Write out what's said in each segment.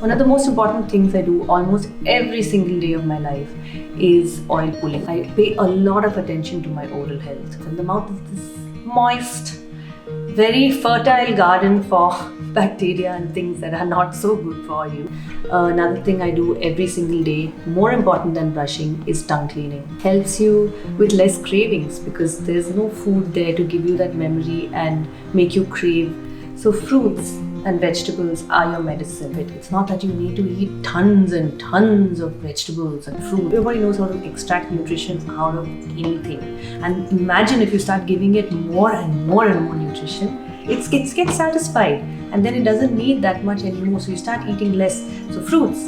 One of the most important things I do almost every single day of my life is oil pulling. I pay a lot of attention to my oral health. And the mouth is this moist, very fertile garden for bacteria and things that are not so good for you. Another thing I do every single day, more important than brushing, is tongue cleaning. Helps you with less cravings because there's no food there to give you that memory and make you crave. So fruits and vegetables are your medicine. It's not that you need to eat tons and tons of vegetables and fruit. Everybody knows how to extract nutrition out of anything. And imagine if you start giving it more and more and more nutrition, it gets satisfied. And then it doesn't need that much anymore. So you start eating less. So fruits,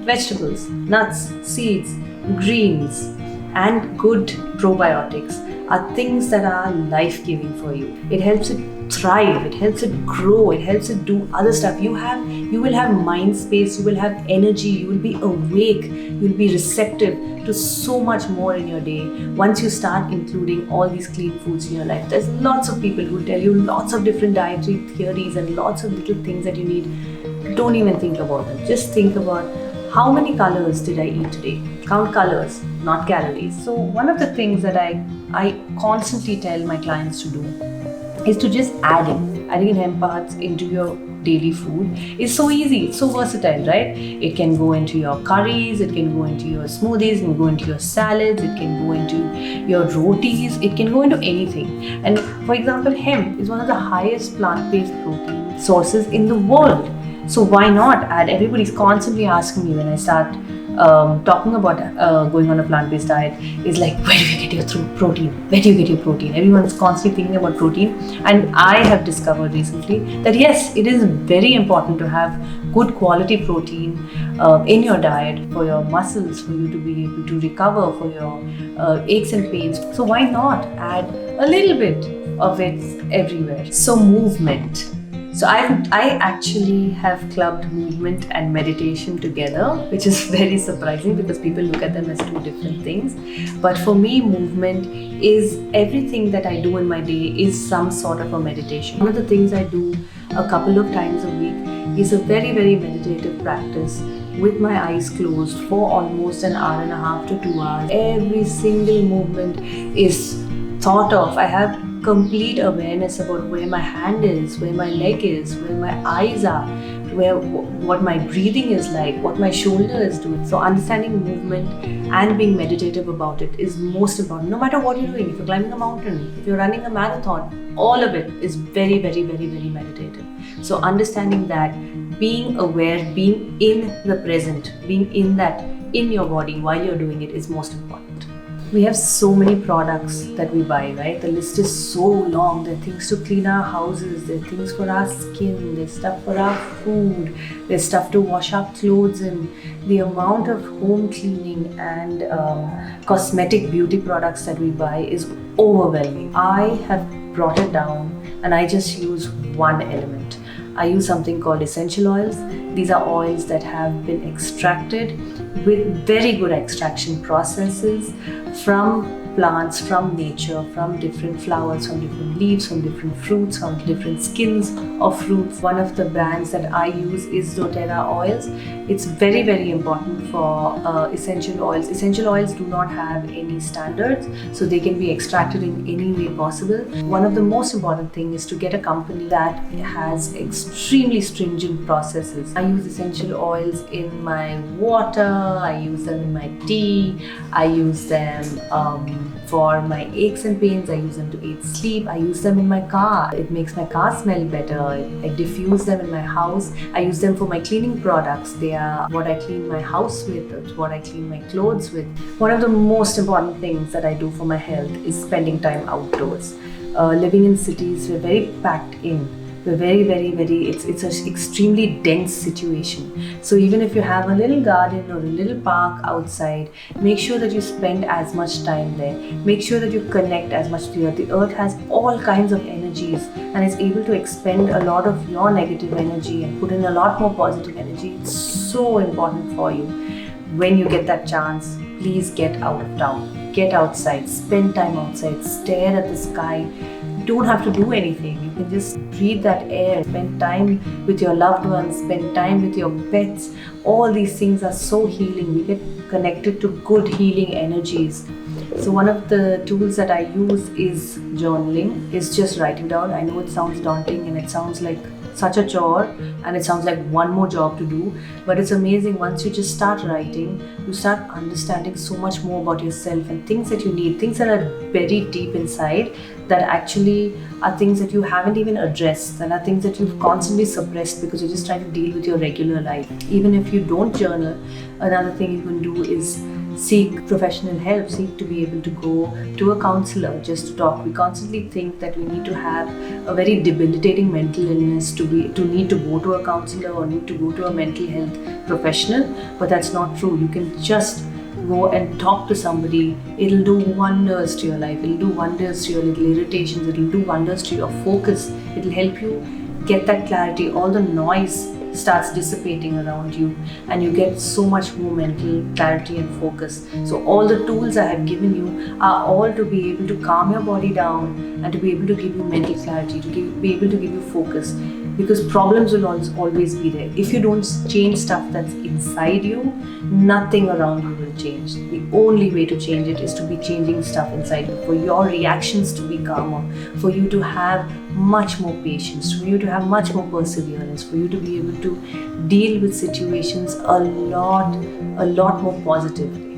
vegetables, nuts, seeds, greens, and good probiotics are things that are life-giving for you. It helps it thrive, it helps it grow, it helps it do other stuff. You will have mind space, you will have energy, you will be awake, you will be receptive to so much more in your day once you start including all these clean foods in your life. There's lots of people who tell you lots of different dietary theories and lots of little things that you need. Don't even think about them. Just think about how many colors did I eat today? Count colors, not calories. So one of the things that I constantly tell my clients to do is to just adding in hemp pads into your daily food is so easy, it's so versatile, right? It can go into your curries, it can go into your smoothies, it can go into your salads, it can go into your rotis, it can go into anything. And for example, hemp is one of the highest plant-based protein sources in the world. So why not add? Everybody's constantly asking me when I start talking about going on a plant-based diet is like, where do you get your protein? Where do you get your protein? Everyone's constantly thinking about protein, and I have discovered recently that yes, it is very important to have good quality protein in your diet for your muscles, for you to be able to recover, for your aches and pains. So why not add a little bit of it everywhere? So movement. So I actually have clubbed movement and meditation together, which is very surprising because people look at them as two different things. But for me, movement is everything that I do in my day is some sort of a meditation. One of the things I do a couple of times a week is a very, very meditative practice with my eyes closed for almost an hour and a half to 2 hours. Every single movement is thought of. I have complete awareness about where my hand is, where my leg is, where my eyes are, what my breathing is like, what my shoulder is doing. So understanding movement and being meditative about it is most important. No matter what you're doing, if you're climbing a mountain, if you're running a marathon, all of it is very, very, very, very meditative. So understanding that, being aware, being in the present, being in your body while you're doing it is most important. We have so many products that we buy, right? The list is so long. There are things to clean our houses, there are things for our skin, there's stuff for our food, there's stuff to wash our clothes in. The amount of home cleaning and cosmetic beauty products that we buy is overwhelming. I have brought it down and I just use one element. I use something called essential oils. These are oils that have been extracted with very good extraction processes from plants, from nature, from different flowers, from different leaves, from different fruits, from different skins of fruits. One of the brands that I use is doTERRA oils. It's very, very important for essential oils. Essential oils do not have any standards, so they can be extracted in any way possible. One of the most important things is to get a company that has extremely stringent processes. I use essential oils in my water, I use them in my tea, I use them for my aches and pains, I use them to aid sleep, I use them in my car. It makes my car smell better. I diffuse them in my house. I use them for my cleaning products. They are what I clean my house with, it's what I clean my clothes with. One of the most important things that I do for my health is spending time outdoors. Living in cities, we're very packed in. We're very, very, it's an extremely dense situation. So even if you have a little garden or a little park outside, make sure that you spend as much time there. Make sure that you connect as much to the earth. The earth has all kinds of energies and is able to expend a lot of your negative energy and put in a lot more positive energy. It's so important for you. When you get that chance, please get out of town. Get outside, spend time outside, stare at the sky. You don't have to do anything. You can just breathe that air, spend time with your loved ones, spend time with your pets. All these things are so healing. We get connected to good healing energies. So one of the tools that I use is journaling. Is just writing down. I know it sounds daunting and it sounds like such a chore and it sounds like one more job to do, but it's amazing. Once you just start writing, you start understanding so much more about yourself and things that you need, things that are very deep inside, that actually are things that you haven't even addressed, and are things that you've constantly suppressed because you're just trying to deal with your regular life. Even if you don't journal, another thing you can do is seek professional help, seek to be able to go to a counselor just to talk. We constantly think that we need to have a very debilitating mental illness to need to go to a counselor or need to go to a mental health professional, but that's not true. You can just go and talk to somebody. It'll do wonders to your life. It'll do wonders to your little irritations. It'll do wonders to your focus. It'll help you get that clarity. All the noise starts dissipating around you and you get so much more mental clarity and focus. So all the tools I have given you are all to be able to calm your body down and to be able to give you mental clarity, to be able to give you focus, because problems will always be there. If you don't change stuff that's inside you, nothing around you will change. The only way to change it is to be changing stuff inside you, for your reactions to be calmer, for you to have much more patience, for you to have much more perseverance, for you to be able to deal with situations a lot more positively.